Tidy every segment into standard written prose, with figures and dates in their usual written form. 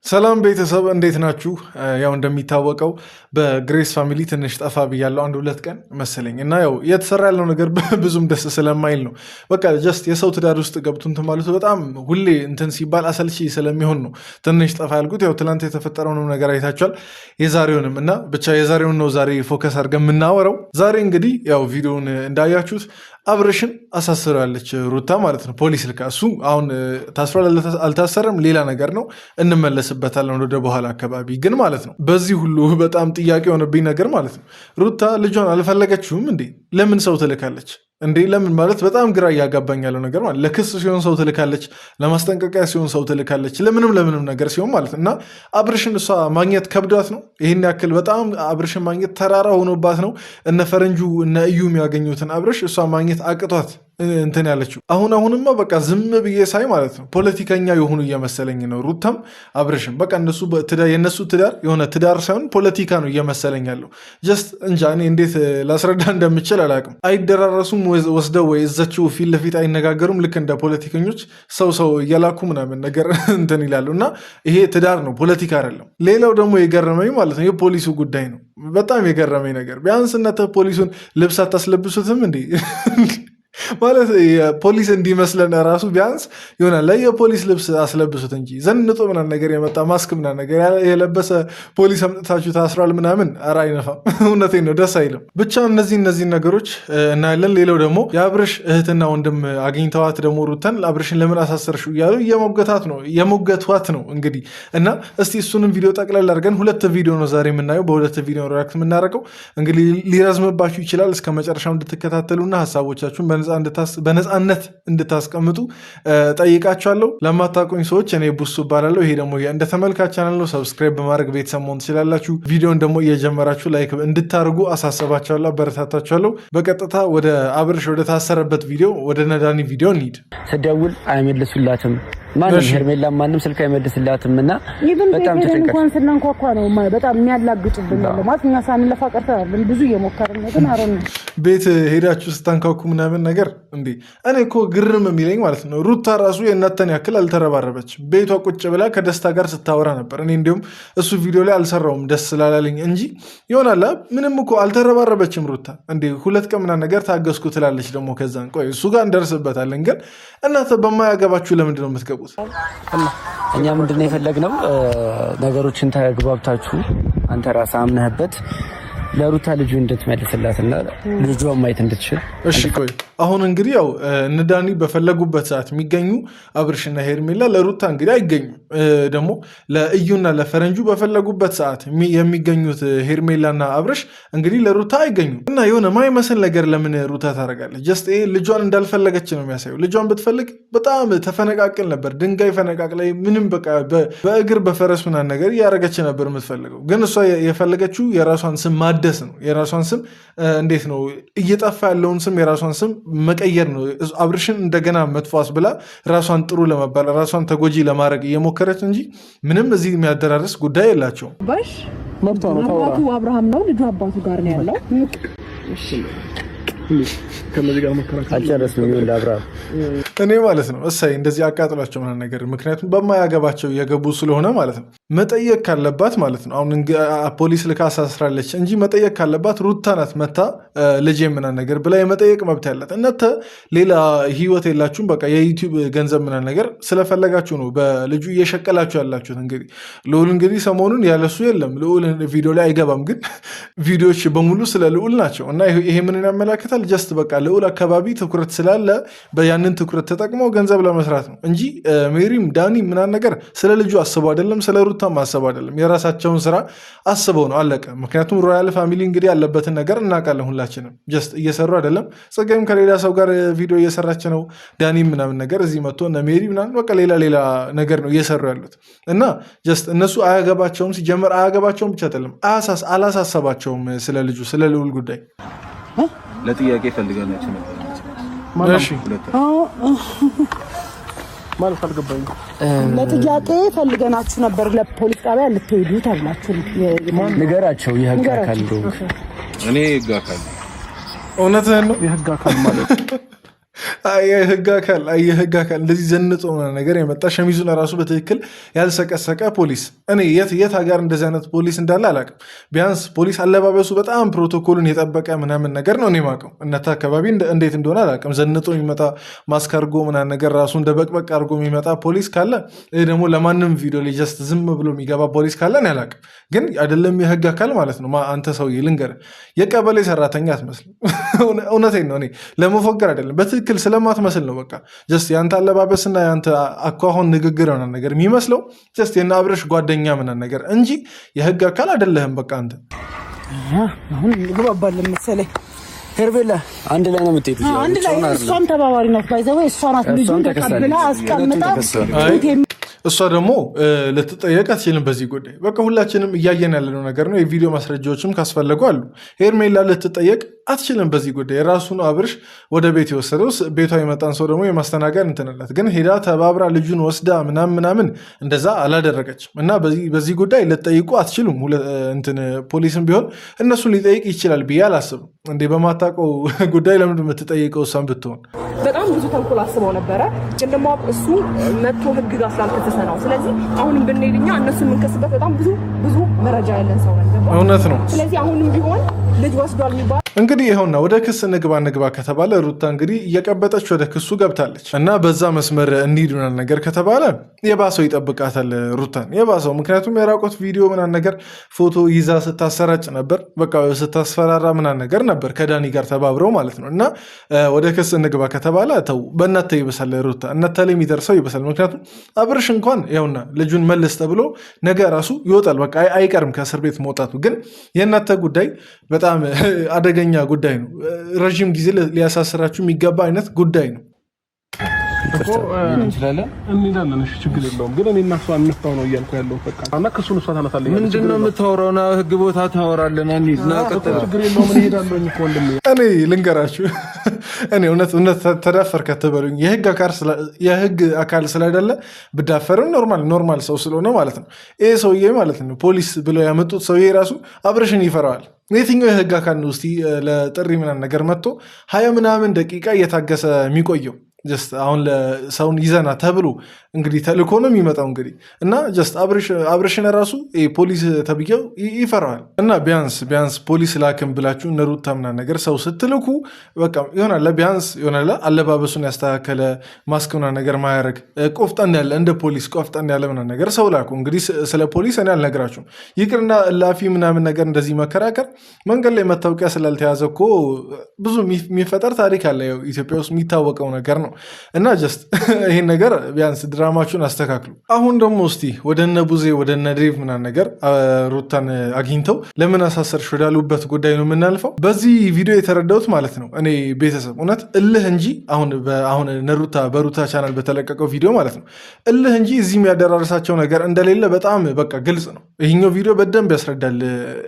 ሰላም ቤተሰብ እንዴት ናችሁ? ያው እንደሚታወቀው በግሬስ ፋሚሊ ትንሽ ጠፋ ብያለሁ፣ አንድ ሁለት ቀን መሰለኝ እና ያው እየተሰራ ያለው ነገር ብዙም ደስ ስለማይል ነው። በቃ ጀስት የሰው ትዳር ውስጥ ገብቶ እንትን ማለቱ በጣም ሁሌ እንትን ሲባል አሰልቺ ስለሚሆን ነው ትንሽ ጠፋ ያልኩት። ያው ትናንት የተፈጠረውንም ነገር አይታችኋል፣ የዛሬውንም እና ብቻ የዛሬውን ነው ዛሬ ፎከስ አድርገን የምናወራው። ዛሬ እንግዲህ ያው ቪዲዮውን እንዳያችሁት አብርሽን አሳስረዋለች ሩታ ማለት ነው፣ ፖሊስ ልካ። እሱ አሁን ታስሯል አልታሰረም ሌላ ነገር ነው፣ እንመለስበታለን ወደ በኋላ አካባቢ። ግን ማለት ነው በዚህ ሁሉ በጣም ጥያቄ የሆነብኝ ነገር ማለት ነው ሩታ ልጇን አልፈለገችውም እንዴ? ለምን ሰው ትልካለች እንዴ? ለምን ማለት በጣም ግራ እያጋባኝ ያለው ነገር ማለት ለክስ ሲሆን ሰው ትልካለች፣ ለማስጠንቀቂያ ሲሆን ሰው ትልካለች፣ ለምንም ነገር ሲሆን ማለት እና አብርሽን እሷ ማግኘት ከብዷት ነው ይህን ያክል። በጣም አብርሽን ማግኘት ተራራ ሆኖባት ነው እነ ፈረንጁ እነ እዩ የሚያገኙትን አብርሽ እሷ ማግኘት አቅቷት እንትን ያለችው። አሁንማ በቃ ዝም ብዬ ሳይ ማለት ነው ፖለቲከኛ የሆኑ እየመሰለኝ ነው ሩታም አብርሽም። በቃ የእነሱ ትዳር የሆነ ትዳር ሳይሆን ፖለቲካ ነው እየመሰለኝ ያለው። ጀስት እንጃ እኔ እንዴት ላስረዳ እንደምችል አላውቅም። አይደራረሱም ወስደው ወይ እዛችው ፊት ለፊት አይነጋገሩም። ልክ እንደ ፖለቲከኞች ሰው እየላኩ ምናምን ነገር እንትን ይላሉ። እና ይሄ ትዳር ነው ፖለቲካ አይደለም። ሌላው ደግሞ የገረመኝ ማለት ነው የፖሊሱ ጉዳይ ነው። በጣም የገረመኝ ነገር ቢያንስ እናንተ ፖሊሱን ልብስ አታስለብሱትም እንዴ? ማለት የፖሊስ እንዲመስለን ራሱ ቢያንስ ይሆናል ላይ የፖሊስ ልብስ አስለብሱት እንጂ ዘንጦ ምናምን ነገር የመጣ ማስክ ምናምን ነገር የለበሰ ፖሊስ አምጥታችሁ ታስሯል ምናምን ኧረ አይነፋም። እውነቴን ነው፣ ደስ አይልም። ብቻ እነዚህ ነገሮች እናያለን። ሌላው ደግሞ የአብርሽ እህትና ወንድም አግኝተዋት ደግሞ ሩተን አብርሽን ለምን አሳሰርሽው እያሉ የሞገቷት ነው እንግዲህ። እና እስቲ እሱንም ቪዲዮ ጠቅላላ አድርገን ሁለት ቪዲዮ ነው ዛሬ የምናየው፣ በሁለት ቪዲዮ ሪያክት የምናደርገው። እንግዲህ ሊረዝምባችሁ ይችላል፣ እስከ መጨረሻው እንድትከታተሉና ሀሳቦቻችሁን በነፃነት እንድታስቀምጡ ጠይቃችኋለሁ። ለማታውቁኝ ሰዎች እኔ ቡሱ እባላለሁ። ይሄ ደግሞ እንደ ተመልካች ቻናል ነው። ሰብስክራይብ በማድረግ ቤተሰብ መሆን ትችላላችሁ። ቪዲዮን ደግሞ እየጀመራችሁ ላይክ እንድታደርጉ አሳሰባችኋለሁ፣ አበረታታችኋለሁ። በቀጥታ ወደ አብርሽ ወደ ታሰረበት ቪዲዮ ወደ ነዳኒ ቪዲዮ እንሂድ። ስደውል አይመልሱላትም፣ ማንም ሄርሜላ ማንም ስልክ አይመልስላትም እና በጣም ተጨንቀሽ እንኳን ስናንኳኳ ነው በጣም የሚያላግጡብን ነው ማለት እኛ ሳንለፋ ቀርተናል። ብዙ እየሞከርን ነው ግን አረን ቤት ሄዳችሁ ስታንኳኩ ምናምን ነገር እንዴ። እኔ እኮ ግርም የሚለኝ ማለት ነው ሩታ ራሱ የእናተን ያክል አልተረባረበችም። ቤቷ ቁጭ ብላ ከደስታ ጋር ስታወራ ነበር። እኔ እንዲሁም እሱ ቪዲዮ ላይ አልሰራውም ደስ ስላላለኝ እንጂ ይሆናል ምንም እኮ አልተረባረበችም ሩታ። እንዴ ሁለት ቀን ምናምን ነገር ታገስኩ ትላለች ደግሞ ከዛን ቆይ እሱ ጋር እንደርስበታለን። ግን እናንተ በማያገባችሁ ለምንድን ነው የምትገቡት? እኛ ምንድነው የፈለግነው ነገሮችን ተግባብታችሁ አንተ ራስህ አምነህበት ለሩታ ልጁ እንድትመልስላትና ልጇን ማየት እንድትችል። እሺ ቆይ አሁን እንግዲህ ያው ነዳኒ በፈለጉበት ሰዓት የሚገኙ አብርሽና ሄርሜላ ለሩታ እንግዲህ አይገኙም። ደግሞ ለእዩና ለፈረንጁ በፈለጉበት ሰዓት የሚገኙት ሄርሜላና አብርሽ እንግዲህ ለሩታ አይገኙም። እና የሆነ ማይመስል ነገር ለምን ሩታ ታደርጋለች? ጀስት ይሄ ልጇን እንዳልፈለገች ነው የሚያሳየው። ልጇን ብትፈልግ በጣም ተፈነቃቅል ነበር፣ ድንጋይ ፈነቃቅ ላይ ምንም በቃ በእግር በፈረስ ምናምን ነገር እያደረገች ነበር የምትፈልገው። ግን እሷ የፈለገችው የራሷን ስም ማደስ ነው። የራሷን ስም እንዴት ነው እየጠፋ ያለውን ስም የራሷን ስም መቀየር ነው። አብርሽን እንደገና መጥፋስ ብላ ራሷን ጥሩ ለመባል ራሷን ተጎጂ ለማድረግ እየሞከረች እንጂ ምንም እዚህ የሚያደራርስ ጉዳይ የላቸውም። ባሽ አባቱ አብርሃም ነው፣ ልጁ አባቱ ጋር ነው ያለው። ከነዚህ ጋር መከራከር አልጨረስንም። ይሁን አብርሃም እኔ ማለት ነው እሰይ እንደዚህ አቃጥሏቸው ምናምን ነገር ምክንያቱም በማያገባቸው የገቡ ስለሆነ ማለት ነው። መጠየቅ ካለባት ማለት ነው አሁን ፖሊስ ልካ አሳስራለች እንጂ መጠየቅ ካለባት ሩታ ናት መታ ልጄ ምናምን ነገር ብላ የመጠየቅ መብት ያላት። እናንተ ሌላ ህይወት የላችሁም። በቃ የዩቲዩብ ገንዘብ ምናምን ነገር ስለፈለጋችሁ ነው በልጁ እየሸቀላችሁ ያላችሁት። እንግዲህ ልዑል እንግዲህ ሰሞኑን ያለሱ የለም፣ ልዑል ቪዲዮ ላይ አይገባም። ግን ቪዲዮዎች በሙሉ ስለ ልዑል ናቸው እና ይሄ ምንን ያመላክታል? ጀስት በቃ ልዑል አካባቢ ትኩረት ስላለ ያንን ትኩረት ተጠቅመው ገንዘብ ለመስራት ነው እንጂ ሜሪም ዳኒ ምናምን ነገር ስለ ልጁ አስበው አይደለም፣ ስለ ሩታም አስበው አይደለም። የራሳቸውን ስራ አስበው ነው አለቀ። ምክንያቱም ሮያል ፋሚሊ እንግዲህ ያለበትን ነገር እናውቃለን ሁላችንም። ጀስት እየሰሩ አይደለም። ጸጋይም ከሌላ ሰው ጋር ቪዲዮ እየሰራች ነው። ዳኒ ምናምን ነገር እዚህ መጥቶ እነ ሜሪ ምናምን በቃ ሌላ ነገር ነው እየሰሩ ያሉት እና ጀስት እነሱ አያገባቸውም። ሲጀመር አያገባቸውም ብቻ አይደለም አላሳሰባቸውም ስለ ልጁ ስለ ልዑል ጉዳይ ለጥያቄ ፈልጋናችሁ ነበር ማለት አልገባኝም። ለጥያቄ ፈልገናችሁ ነበር፣ ለፖሊስ ጣቢያ ልትሄዱ ተብላችሁ ንገራቸው። የህግ አካል ነው። እኔ የህግ አካል እውነትህን ነው። የህግ አካል ማለት የህግ አካል እንደዚህ ዘንጦ ነገር የመጣ ሸሚዙን ራሱ በትክክል ያልሰቀሰቀ ፖሊስ። እኔ የት ሀገር እንደዚህ አይነት ፖሊስ እንዳለ አላውቅም። ቢያንስ ፖሊስ አለባበሱ በጣም ፕሮቶኮሉን የጠበቀ ምናምን ነገር ነው እኔ የማውቀው። እናንተ አካባቢ እንዴት እንደሆነ አላውቅም። ዘንጦ የሚመጣ ማስክ አድርጎ ምናምን ነገር ራሱ እንደ በቅበቅ አድርጎ የሚመጣ ፖሊስ ካለ፣ ይህ ደግሞ ለማንም ቪዲዮ ላይ ጀስት ዝም ብሎ የሚገባ ፖሊስ ካለ እኔ አላውቅም። ግን አይደለም የህግ አካል ማለት ነው። አንተ ሰውዬ ልንገርህ፣ የቀበሌ ሰራተኛ አትመስልም። እውነቴን ነው። እኔ ለመፎገር አይደለም፣ በትክክል ስለማትመስል ነው። በቃ ጀስት የአንተ አለባበስና የአንተ አኳኋን ንግግር ሆነ ነገር የሚመስለው ጀስት የእነ አብረሽ ጓደኛ ምናምን ነገር እንጂ የህግ አካል አይደለህም። በቃ አንተ አሁን ግባባለን መሰለኝ። ሄርቤላ አንድ ላይ ነው የምትሄዱት? አንድ ላይ እሷም ተባባሪ ናት። ባይዘው እሷ ናት ልጁን ተቀብላ አስቀምጣ እሷ ደግሞ ልትጠየቅ አትችልም በዚህ ጉዳይ። በቃ ሁላችንም እያየን ያለነው ነገር ነው። የቪዲዮ ማስረጃዎችም ካስፈለጉ አሉ። ሄርሜላ ልትጠየቅ አትችልም በዚህ ጉዳይ። የራሱን አብርሽ ወደ ቤት የወሰደው ቤቷ የመጣን ሰው ደግሞ የማስተናገድ እንትንላት፣ ግን ሄዳ ተባብራ ልጁን ወስዳ ምናምን እንደዛ አላደረገችም። እና በዚህ ጉዳይ ልትጠይቁ አትችሉም። ፖሊስም ቢሆን እነሱን ሊጠይቅ ይችላል ብዬ አላስብም። እንዴ በማታውቀው ጉዳይ ለምንድን የምትጠይቀው? እሷን ብትሆን በጣም ብዙ ተንኮል አስበው ነበረ። ግን ደግሞ እሱ መጥቶ ህግ ጋር ስላልከሰሰ ነው። ስለዚህ አሁንም ብንሄድ እኛ እነሱ የምንከስበት በጣም ብዙ መረጃ ያለን ሰው ነን። እውነት ነው። ስለዚህ አሁንም ቢሆን ልጅ ወስዷል የሚባል እንግዲህ ይኸውና፣ ወደ ክስ ንግባ ከተባለ ሩታ እንግዲህ እየቀበጠች ወደ ክሱ ገብታለች እና በዛ መስመር እንሂዱናል ነገር ከተባለ የባሰው ይጠብቃታል ሩታን፣ የባሰው። ምክንያቱም የራቆት ቪዲዮ ምናምን ነገር ፎቶ ይዛ ስታሰራጭ ነበር፣ በቃ ስታስፈራራ ምናምን ነገር ነበር ከዳኒ ጋር ተባብረው ማለት ነው። እና ወደ ክስ ንግባ ከተባለ ተው፣ በእናተ ይበሳል ሩታ፣ እናተ ላይ የሚደርሰው ይበሳል። ምክንያቱም አብርሽ እንኳን ይኸውና ልጁን መልስ ተብሎ ነገ ራሱ ይወጣል፣ በቃ አይቀርም ከእስር ቤት መውጣቱ። ግን የእናተ ጉዳይ በጣም አደገኛ ጉዳይ ነው። ረዥም ጊዜ ሊያሳስራችሁ የሚገባ አይነት ጉዳይ ነው። እንሄዳለን። እሺ ችግር የለውም። ግን እኔ እና እሷ እንፍታው ነው እያልኩ ያለው። በቃ እና ክሱን እሷ ታነሳለች። ምንድን ነው የምታወራው? ና ህግ ቦታ ታወራለህ። እንሂድ ና ቀጥል። ችግር የለውም። እንሄዳለን እኮ ወንድሜ። እኔ ልንገራችሁ፣ እኔ እውነት ተዳፈር ከተበሉኝ የህግ አካል ስላይደለ ብዳፈርም ኖርማል ሰው ስለሆነ ማለት ነው። ይሄ ሰውዬ ማለት ነው ፖሊስ ብለው ያመጡት ሰውዬ ራሱ አብርሽን ይፈራዋል። የትኛው የህግ አካል ነው እስቲ ለጥሪ ምናምን ነገር መጥቶ 20 ምናምን ደቂቃ እየታገሰ የሚቆየው? ጀስት አሁን ለሰውን ይዘና ተብሎ እንግዲህ ተልኮ ነው የሚመጣው እንግዲህ እና ጀስት አብርሽን ራሱ ፖሊስ ተብዬው ይፈራዋል። እና ቢያንስ ፖሊስ ላክም ብላችሁ እነ ሩታ ምናምን ነገር ሰው ስትልኩ በቃ ይሆናል ቢያንስ ይሆናል አለባበሱን ያስተካከለ ማስክ ምናምን ነገር ማያረግ ቆፍጠን ያለ እንደ ፖሊስ ቆፍጠን ያለ ምናምን ነገር ሰው ላኩ። እንግዲህ ስለ ፖሊስ እኔ አልነግራችሁም። ይቅርና ላፊ ምናምን ነገር እንደዚህ መከራከር መንገድ ላይ መታወቂያ ስላልተያዘ እኮ ብዙ የሚፈጠር ታሪክ አለ። ኢትዮጵያ ውስጥ የሚታወቀው ነገር ነው። እና ጀስት ይሄን ነገር ቢያንስ ድራማችሁን አስተካክሉ። አሁን ደግሞ እስቲ ወደ እነ ቡዜ ወደ እነ ዴቭ ምናምን ነገር ሩታን አግኝተው ለምን አሳሰርሽ ወዳሉበት ጉዳይ ነው የምናልፈው። በዚህ ቪዲዮ የተረዳሁት ማለት ነው እኔ ቤተሰብ እውነት እልህ እንጂ አሁን በሩታ ቻናል በተለቀቀው ቪዲዮ ማለት ነው እልህ እንጂ እዚህ የሚያደራርሳቸው ነገር እንደሌለ በጣም በቃ ግልጽ ነው። ይህኛው ቪዲዮ በደንብ ያስረዳል።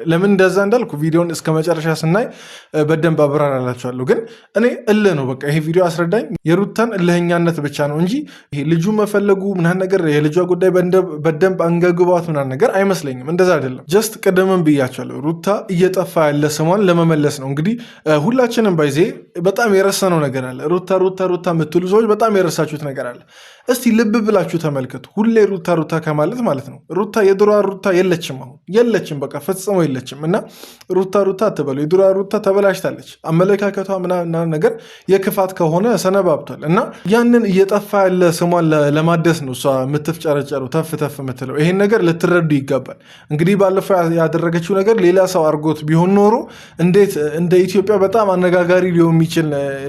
ለምን እንደዛ እንዳልኩ ቪዲዮን እስከ መጨረሻ ስናይ በደንብ አብራራላችኋለሁ። ግን እኔ እልህ ነው በቃ ይሄ ቪዲዮ አስረዳኝ። የሩታን እልህኛነት ብቻ ነው እንጂ ይሄ ልጁ መፈለጉ ምናምን ነገር የልጇ ጉዳይ በደንብ አንገግባት ምናምን ነገር አይመስለኝም። እንደዛ አይደለም። ጀስት ቅድምም ብያቸዋለሁ ሩታ እየጠፋ ያለ ስሟን ለመመለስ ነው። እንግዲህ ሁላችንም ባይዜ በጣም የረሳነው ነገር አለ። ሩታ የምትሉ ሰዎች በጣም የረሳችሁት ነገር አለ። እስቲ ልብ ብላችሁ ተመልከቱ። ሁሌ ሩታ ከማለት ማለት ነው ሩታ የድሮ ሩታ የለችም፣ አሁን የለችም፣ በቃ ፈጽሞ የለችም። እና ሩታ አትበሉ። የድሮ ሩታ ተበላሽታለች። አመለካከቷ ምናምን ነገር የክፋት ከሆነ ሰነባብቷል። እና ያንን እየጠፋ ያለ ስሟን ለማደስ ነው እሷ የምትፍጨረጨሩ ተፍ የምትለው። ይሄን ነገር ልትረዱ ይገባል። እንግዲህ ባለፈው ያደረገችው ነገር ሌላ ሰው አድርጎት ቢሆን ኖሮ እንዴት እንደ ኢትዮጵያ በጣም አነጋጋሪ ሊሆን የሚችል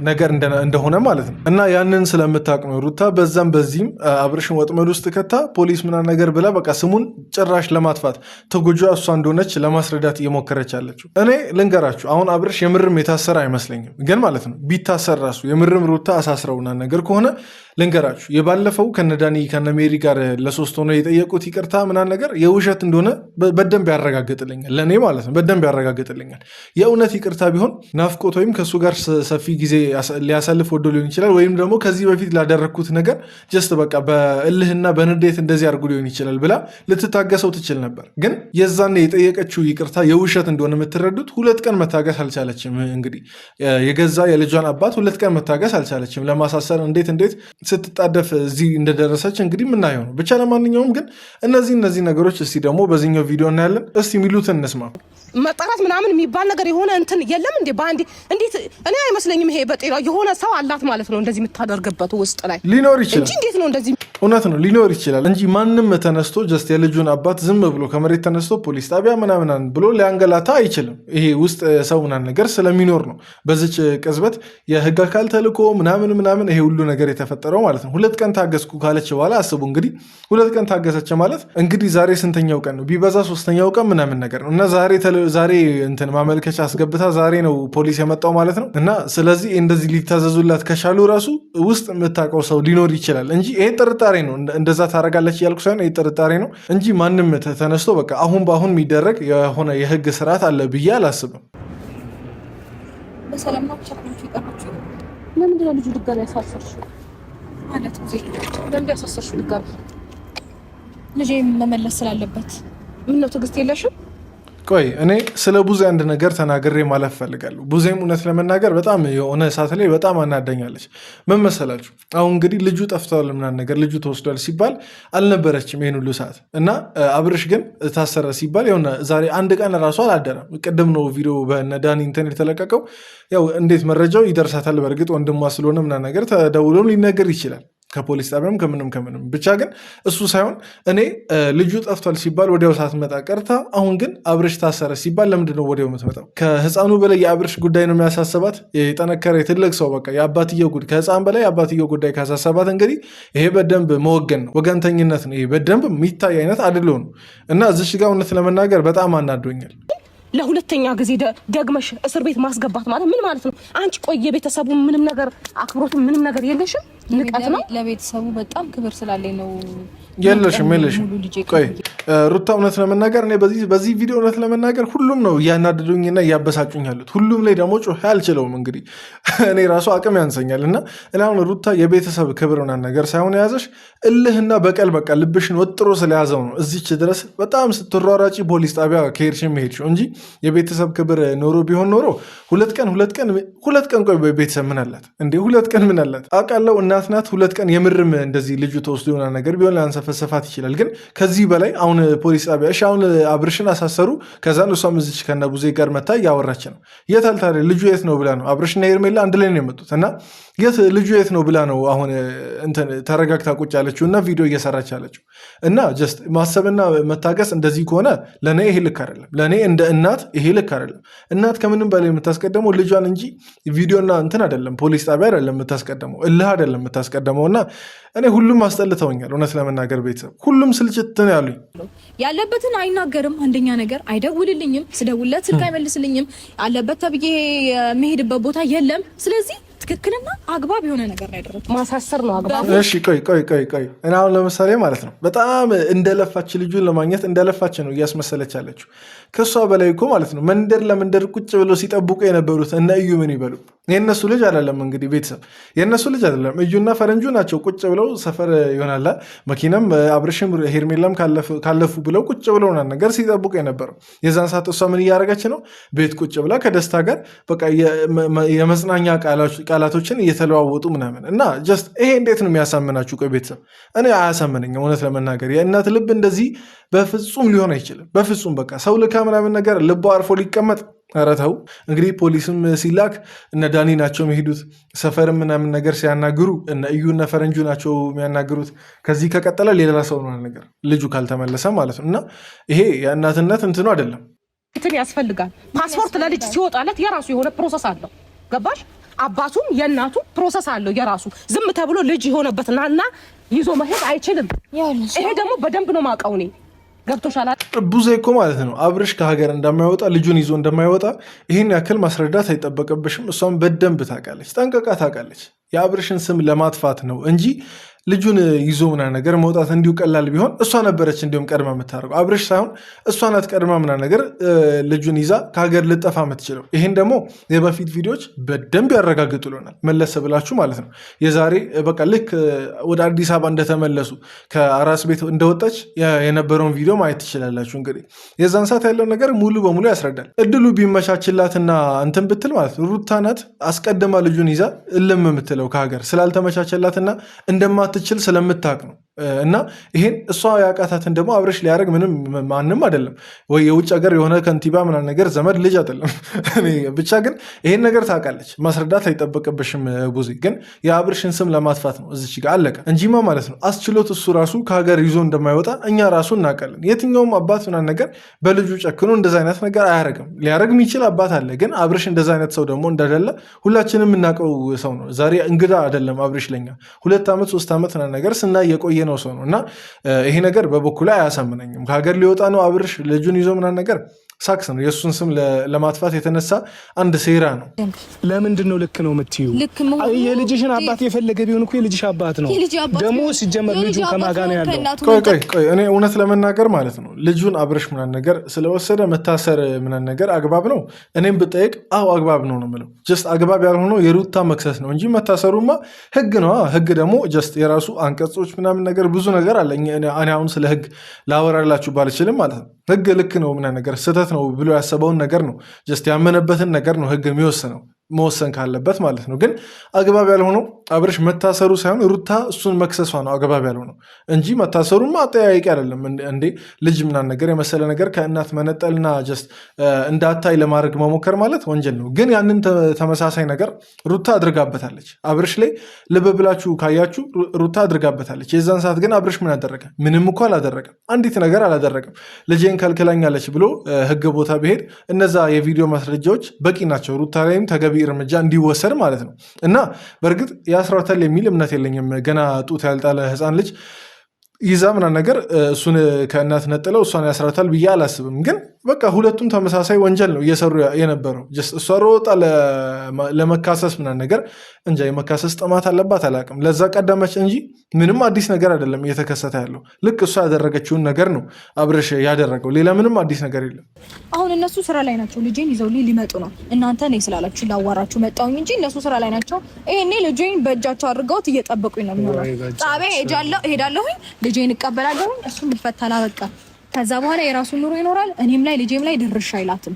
ነገር እንደሆነ ማለት ነው። እና ያንን ስለምታውቅ ነው ሩታ በዛም በዚህም አብርሽን ወጥመድ ውስጥ ከታ ፖሊስ ምናምን ነገር ብላ በቃ ስሙን ጭራሽ ለማጥፋት ተጎጇ እሷ እንደሆነች ለማስረዳት እየሞከረች ያለችው። እኔ ልንገራችሁ አሁን አብርሽ የምርም የታሰረ አይመስለኝም። ግን ማለት ነው ቢታሰር ራሱ የምርም ሩታ አሳስረውና ነገር ከሆነ ልንገራችሁ የባለፈው ከነዳኒ ከነሜሪ ጋር ለሶስት ሆነው የጠየቁት ይቅርታ ምናምን ነገር የውሸት እንደሆነ በደንብ ያረጋግጥልኛል፣ ለእኔ ማለት ነው። በደንብ ያረጋግጥልኛል። የእውነት ይቅርታ ቢሆን ናፍቆት ወይም ከእሱ ጋር ሰፊ ጊዜ ሊያሳልፍ ወዶ ሊሆን ይችላል፣ ወይም ደግሞ ከዚህ በፊት ላደረግኩት ነገር ጀስት በቃ በእልህና በንዴት እንደዚህ አድርጉ ሊሆን ይችላል ብላ ልትታገሰው ትችል ነበር። ግን የዛኔ የጠየቀችው ይቅርታ የውሸት እንደሆነ የምትረዱት 2 ቀን መታገስ አልቻለችም። እንግዲህ የገዛ የልጇን አባት 2 ቀን መታገስ አልቻለችም። ለማሳሰር እንዴት ስትጣደፍ እዚህ እንደደረሰች እንግዲህ ምናየው ነው። ብቻ ለማንኛውም ግን እነዚህ ነገሮች እስቲ ደግሞ በዚህኛው ቪዲዮ እናያለን። እስቲ የሚሉትን እንስማ። መጣራት ምናምን የሚባል ነገር የሆነ እንትን የለም እንዴ? ባንዲ እንዴት እኔ አይመስለኝም። ይሄ በጤና የሆነ ሰው አላት ማለት ነው እንደዚህ የምታደርግበት ውስጥ ላይ ሊኖር ይችላል እንጂ እንዴት ነው እንደዚህ? እውነት ነው ሊኖር ይችላል እንጂ ማንም ተነስቶ ጀስት የልጁን አባት ዝም ብሎ ከመሬት ተነስቶ ፖሊስ ጣቢያ ምናምን ብሎ ሊያንገላታ አይችልም። ይሄ ውስጥ ሰው ምናምን ነገር ስለሚኖር ነው በዚች ቅጽበት የህግ አካል ተልኮ ምናምን ይሄ ሁሉ ነገር የተፈጠረው ማለት ነው። 2 ቀን ታገስኩ ካለች በኋላ አስቡ እንግዲህ 2 ቀን ታገሰች ማለት እንግዲህ ዛሬ ስንተኛው ቀን ነው? ቢበዛ 3ኛው ቀን ምናምን ነገር ነው። እና ዛሬ እንትን ማመልከቻ አስገብታ ዛሬ ነው ፖሊስ የመጣው ማለት ነው። እና ስለዚህ እንደዚህ ሊታዘዙላት ከቻሉ ራሱ ውስጥ የምታውቀው ሰው ሊኖር ይችላል እንጂ ይሄ ጥርጣሬ ነው። እንደዛ ታደርጋለች እያልኩ ሳይሆን ይሄ ጥርጣሬ ነው እንጂ ማንም ተነስቶ በቃ አሁን በአሁን የሚደረግ የሆነ የህግ ስርዓት አለ ብዬ አላስብም። በሰላም ነው ቻናችሁ ይቀርባችሁ። ለምንድን ነው ልጁ ድጋሚ ያሳሰርሽው? ማለት ነው ለምን ያሳሰርሽው? ድጋሚ ልጄ መመለስ ስላለበት ምን ነው ትዕግስት የለሽም? ቆይ እኔ ስለ ቡዜ አንድ ነገር ተናግሬ ማለፍ ፈልጋለሁ። ቡዜም እውነት ለመናገር በጣም የሆነ ሰዓት ላይ በጣም አናደኛለች። ምን መሰላችሁ? አሁን እንግዲህ ልጁ ጠፍቷል ምናምን ነገር ልጁ ተወስዷል ሲባል አልነበረችም ይህን ሁሉ ሰዓት እና አብርሽ ግን ታሰረ ሲባል የሆነ ዛሬ 1 ቀን ራሱ አላደረም። ቅድም ነው ቪዲዮ በነዳኒ ኢንተርኔት የተለቀቀው። ያው እንዴት መረጃው ይደርሳታል። በእርግጥ ወንድሟ ስለሆነ ምናምን ነገር ተደውሎም ሊነገር ይችላል ከፖሊስ ጣቢያም ከምንም ብቻ ግን እሱ ሳይሆን እኔ ልጁ ጠፍቷል ሲባል ወዲያው ሳትመጣ ቀርታ አሁን ግን አብርሽ ታሰረ ሲባል ለምንድነው ወዲያው የምትመጣው? ከህፃኑ በላይ የአብርሽ ጉዳይ ነው የሚያሳስባት። የጠነከረ የትልቅ ሰው በቃ የአባትየው ጉዳይ ከህፃን በላይ የአባትየው ጉዳይ ካሳሰባት እንግዲህ ይሄ በደንብ መወገን ነው፣ ወገንተኝነት ነው። ይሄ በደንብ የሚታይ አይነት አድሎ ነው እና እዚሽ ጋር እውነት ለመናገር በጣም አናዶኛል። ለሁለተኛ ጊዜ ደግመሽ እስር ቤት ማስገባት ማለት ምን ማለት ነው? አንቺ ቆይ የቤተሰቡ ምንም ነገር አክብሮቱ ምንም ነገር የለሽም? ንቀት ነው። ለቤተሰቡ በጣም ክብር ስላለኝ ነው። የለሽም ቆይ ሩታ እውነት ለመናገር እኔ በዚህ ቪዲዮ እውነት ለመናገር ሁሉም ነው እያናደዱኝና እያበሳጩኝ ያሉት። ሁሉም ላይ ደግሞ ጮህ አልችለውም። እንግዲህ እኔ ራሱ አቅም ያንሰኛል እና እኔ አሁን ሩታ የቤተሰብ ክብር ምናምን ነገር ሳይሆን የያዘሽ እልህና በቀል በቃ ልብሽን ወጥሮ ስለያዘው ነው እዚች ድረስ በጣም ስትሯራጪ ፖሊስ ጣቢያ ከሄድሽም ሄድሽው እንጂ የቤተሰብ ክብር ኖሮ ቢሆን ኖሮ 2 ቀን ቆይ ቤተሰብ ምን አላት እንዴ? 2 ቀን ምን አላት? አውቃለሁ እናት ናት። 2 ቀን የምርም እንደዚህ ልጁ ተወስዶ የሆነ ነገር ቢሆን ላንሰፈሰፋት ይችላል። ግን ከዚህ በላይ አሁን ፖሊስ ጣቢያ እሺ አሁን አብርሽን አሳሰሩ። ከዛን እሷም እዚች ከነቡዜ ጋር መታ እያወራች ነው። የት አልታሪ ልጁ የት ነው ብላ ነው አብርሽና ሄርሜላ አንድ ላይ ነው የመጡት እና የት ልጁ የት ነው ብላ ነው አሁን እንትን ተረጋግታ ቁጭ ያለችው እና ቪዲዮ እየሰራች ያለችው እና ጀስት ማሰብና መታገስ እንደዚህ ከሆነ ለእኔ ይሄ ልክ አይደለም። ለእኔ እንደ እናት ይሄ ልክ አይደለም። እናት ከምንም በላይ የምታስቀደመው ልጇን እንጂ ቪዲዮና እንትን አይደለም፣ ፖሊስ ጣቢያ አይደለም የምታስቀደመው፣ እልህ አይደለም የምታስቀደመው። እና እኔ ሁሉም አስጠልተውኛል እውነት ለመናገር ቤተሰብ ሁሉም ስልችት ነው ያሉኝ። ያለበትን አይናገርም። አንደኛ ነገር አይደውልልኝም፣ ስደውልለት ስልክ አይመልስልኝም። አለበት ተብዬ የሚሄድበት ቦታ የለም። ስለዚህ ትክክልና አግባብ የሆነ ነገር ነው ያደረኩት። ማሳሰር ነው አግባብ። እሺ ቆይ እና አሁን ለምሳሌ ማለት ነው በጣም እንደለፋች ልጁን ለማግኘት እንደለፋች ነው እያስመሰለች ያለችው። ከሷ በላይ እኮ ማለት ነው መንደር ለመንደር ቁጭ ብለው ሲጠብቁ የነበሩት እነ እዩ ምን ይበሉ? የእነሱ ልጅ አይደለም እንግዲህ ቤተሰብ የእነሱ ልጅ አይደለም። እዩና ፈረንጁ ናቸው ቁጭ ብለው ሰፈር ይሆናላ መኪናም አብርሽም ሄርሜላም ካለፉ ብለው ቁጭ ብለው ነገር ሲጠብቁ የነበረው። የዛን ሰዓት እሷ ምን እያደረገች ነው? ቤት ቁጭ ብላ ከደስታ ጋር በቃ የመጽናኛ ቃላቶችን እየተለዋወጡ ምናምን እና ጀስት ይሄ እንዴት ነው የሚያሳምናችሁ? ቆይ ቤተሰብ እኔ አያሳምነኝም እውነት ለመናገር የእናት ልብ እንደዚህ በፍጹም ሊሆን አይችልም። በፍጹም በቃ ሰው ልካ ምናምን ነገር ልቦ አርፎ ሊቀመጥ ኧረ ተው። እንግዲህ ፖሊስም ሲላክ እነ ዳኒ ናቸው የሚሄዱት። ሰፈርም ምናምን ነገር ሲያናግሩ እነ እዩ እነ ፈረንጁ ናቸው የሚያናግሩት። ከዚህ ከቀጠለ ሌላ ሰው ነው ነገር ልጁ ካልተመለሰ ማለት ነው። እና ይሄ የእናትነት እንትኑ አይደለም። እንትን ያስፈልጋል። ፓስፖርት ለልጅ ሲወጣለት የራሱ የሆነ ፕሮሰስ አለው። ገባሽ? አባቱም የእናቱ ፕሮሰስ አለው የራሱ። ዝም ተብሎ ልጅ የሆነበትና እና ይዞ መሄድ አይችልም። ይሄ ደግሞ በደንብ ነው የማውቀው እኔ። ገብቶሻል? ቡዜ እኮ ማለት ነው አብርሽ ከሀገር እንደማይወጣ ልጁን ይዞ እንደማይወጣ ይህን ያክል ማስረዳት አይጠበቅብሽም። እሷም በደንብ ታውቃለች፣ ጠንቀቃ ታውቃለች። የአብርሽን ስም ለማጥፋት ነው እንጂ ልጁን ይዞ ምናምን ነገር መውጣት እንዲሁ ቀላል ቢሆን እሷ ነበረች እንዲሁም ቀድማ የምታደርገው አብርሽ ሳይሆን እሷ ናት ቀድማ ምናምን ነገር ልጁን ይዛ ከሀገር ልጠፋ የምትችለው። ይሄን ደግሞ የበፊት ቪዲዮዎች በደንብ ያረጋግጡልናል። መለስ ብላችሁ ማለት ነው። የዛሬ በቃ ልክ ወደ አዲስ አበባ እንደተመለሱ ከአራስ ቤት እንደወጣች የነበረውን ቪዲዮ ማየት ትችላላችሁ። እንግዲህ የዛን ሰዓት ያለው ነገር ሙሉ በሙሉ ያስረዳል። እድሉ ቢመቻችላትና እንትን ብትል ማለት ነው ሩታ ናት አስቀድማ ልጁን ይዛ እልም የምትለው ከሀገር ስላልተመቻቸላትና እንደማትችል ስለምታውቅ ነው። እና ይሄን እሷ ያቃታትን ደግሞ አብርሽ ሊያደርግ ምንም ማንም አይደለም ወይ የውጭ ሀገር የሆነ ከንቲባ ምናምን ነገር ዘመድ ልጅ አይደለም። ብቻ ግን ይሄን ነገር ታውቃለች። ማስረዳት አይጠበቅብሽም ቡዜ። ግን የአብርሽን ስም ለማጥፋት ነው እዚች ጋር አለቀ እንጂማ ማለት ነው። አስችሎት እሱ ራሱ ከሀገር ይዞ እንደማይወጣ እኛ ራሱ እናውቃለን። የትኛውም አባት ምናምን ነገር በልጁ ጨክኖ እንደዛ አይነት ነገር አያደርግም። ሊያደርግ የሚችል አባት አለ። ግን አብርሽ እንደዛ አይነት ሰው ደግሞ እንደሌለ ሁላችንም የምናውቀው ሰው ነው። ዛሬ እንግዳ አይደለም አብርሽ ለኛ 2 ዓመት 3 ዓመት ምናምን ነገር ስናይ የቆየ ነው ሰው ነው። እና ይሄ ነገር በበኩሉ አያሳምነኝም። ከሀገር ሊወጣ ነው አብርሽ ልጁን ይዞ ምናምን ነገር ሳክስ ነው። የእሱን ስም ለማጥፋት የተነሳ አንድ ሴራ ነው። ለምንድን ነው ልክ ነው የምትዩ? የልጅሽን አባት የፈለገ ቢሆን እኮ የልጅሽ አባት ነው። ደግሞ ሲጀመር ልጁ ከማን ጋር ነው ያለው? ቆይ እኔ እውነት ለመናገር ማለት ነው ልጁን አብርሽ ምናምን ነገር ስለወሰደ መታሰር ምናምን ነገር አግባብ ነው? እኔም ብጠይቅ አዎ አግባብ ነው ነው የምለው። ጀስት አግባብ ያልሆነው የሩታ መክሰስ ነው እንጂ መታሰሩማ ህግ ነው። ህግ ደግሞ ጀስት የራሱ አንቀጾች ምናምን ነገር ብዙ ነገር አለ። እኔ አሁን ስለ ህግ ላወራላችሁ ባልችልም ማለት ነው ህግ ልክ ነው ምናምን ነገር ስህተት ነው ብሎ ያሰበውን ነገር ነው ጀስት ያመነበትን ነገር ነው ህግ የሚወስነው መወሰን ካለበት ማለት ነው። ግን አግባብ ያልሆነው አብርሽ መታሰሩ ሳይሆን ሩታ እሱን መክሰሷ ነው አግባብ ያልሆነው እንጂ መታሰሩማ አጠያያቂ አይደለም። እንዴ ልጅ ምናምን ነገር የመሰለ ነገር ከእናት መነጠልና ጀስት እንዳታይ ለማድረግ መሞከር ማለት ወንጀል ነው። ግን ያንን ተመሳሳይ ነገር ሩታ አድርጋበታለች አብርሽ ላይ። ልብ ብላችሁ ካያችሁ ሩታ አድርጋበታለች። የዛን ሰዓት ግን አብርሽ ምን አደረገ? ምንም እኮ አላደረገም። አንዲት ነገር አላደረገም። ልጄን ከልክላኛለች ብሎ ህግ ቦታ ቢሄድ እነዛ የቪዲዮ ማስረጃዎች በቂ ናቸው። ሩታ ላይም ተገቢ እርምጃ እንዲወሰድ ማለት ነው። እና በእርግጥ ያስራታል የሚል እምነት የለኝም። ገና ጡት ያልጣለ ህፃን ልጅ ይዛ ምናምን ነገር እሱን ከእናት ነጥለው እሷን ያስራታል ብዬ አላስብም። ግን በቃ ሁለቱም ተመሳሳይ ወንጀል ነው እየሰሩ የነበረው። እሷ ሮጣ ለመካሰስ ምናምን ነገር እንጃ የመካሰስ ጥማት አለባት አላውቅም። ለዛ ቀደመች እንጂ ምንም አዲስ ነገር አይደለም እየተከሰተ ያለው። ልክ እሷ ያደረገችውን ነገር ነው አብርሽ ያደረገው። ሌላ ምንም አዲስ ነገር የለም። አሁን እነሱ ስራ ላይ ናቸው። ልጄን ይዘው ሊመጡ ነው። እናንተ ነኝ ስላላችሁ ላዋራችሁ መጣሁኝ እንጂ እነሱ ስራ ላይ ናቸው። ይሄኔ ልጄን በእጃቸው አድርገውት እየጠበቁኝ ነው የሚሆነው። ጣቢያ ሄዳለሁኝ ልጄን እቀበላለሁ። እሱም ይፈታል በቃ። ከዛ በኋላ የራሱን ኑሮ ይኖራል። እኔም ላይ ልጄም ላይ ድርሽ አይላትም።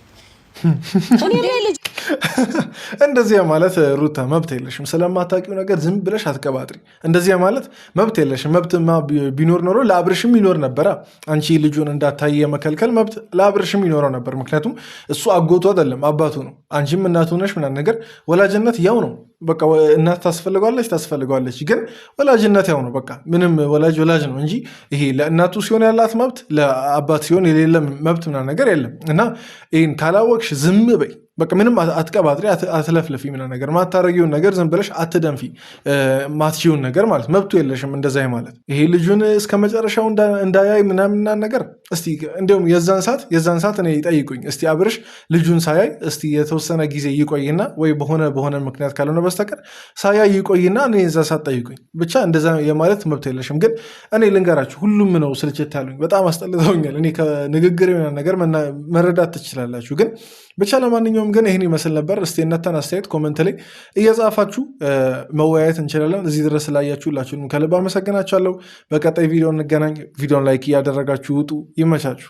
እንደዚያ ማለት ሩታ መብት የለሽም። ስለማታውቂው ነገር ዝም ብለሽ አትቀባጥሪ። እንደዚያ ማለት መብት የለሽም። መብትማ ቢኖር ኖሮ ለአብርሽም ይኖር ነበረ። አንቺ ልጁን እንዳታይ የመከልከል መብት ለአብርሽም ይኖረው ነበር። ምክንያቱም እሱ አጎቱ አይደለም አባቱ ነው። አንቺም እናቱ ነሽ ምናምን ነገር። ወላጅነት ያው ነው በቃ። እናት ታስፈልገዋለች፣ ግን ወላጅነት ያው ነው በቃ። ምንም ወላጅ ነው እንጂ ይሄ ለእናቱ ሲሆን ያላት መብት ለአባት ሲሆን የሌለ መብት ምናምን ነገር የለም። እና ይህን ካላወቅሽ ዝም በይ በቃ። ምንም አትቀባጥሪ፣ አትለፍልፊ ምናምን ነገር። ማታረጊውን ነገር ዝም ብለሽ አትደንፊ። ማትችውን ነገር ማለት መብቱ የለሽም እንደዛ ማለት። ይሄ ልጁን እስከ መጨረሻው እንዳያይ ምናምና ነገር እስቲ እንዲሁም የዛን ሰዓት እኔ ይጠይቁኝ እስቲ አብርሽ ልጁን ሳያይ እስቲ የተወሰነ ጊዜ ይቆይና ወይ በሆነ ምክንያት ካልሆነ በስተቀር ሳያይ ይቆይና እኔ የዛ ሰዓት ጠይቁኝ። ብቻ እንደዛ የማለት መብት የለሽም። ግን እኔ ልንገራችሁ ሁሉም ነው ስልችት ያሉኝ። በጣም አስጠልተውኛል። እኔ ከንግግር ነገር መረዳት ትችላላችሁ። ግን ብቻ ለማንኛውም ግን ይህን ይመስል ነበር። እስቲ እናንተን አስተያየት ኮመንት ላይ እየጻፋችሁ መወያየት እንችላለን። እዚህ ድረስ ስላያችሁ ሁላችሁንም ከልብ አመሰግናችኋለሁ። በቀጣይ ቪዲዮ እንገናኝ። ቪዲዮን ላይክ እያደረጋችሁ ውጡ። ይመቻችሁ።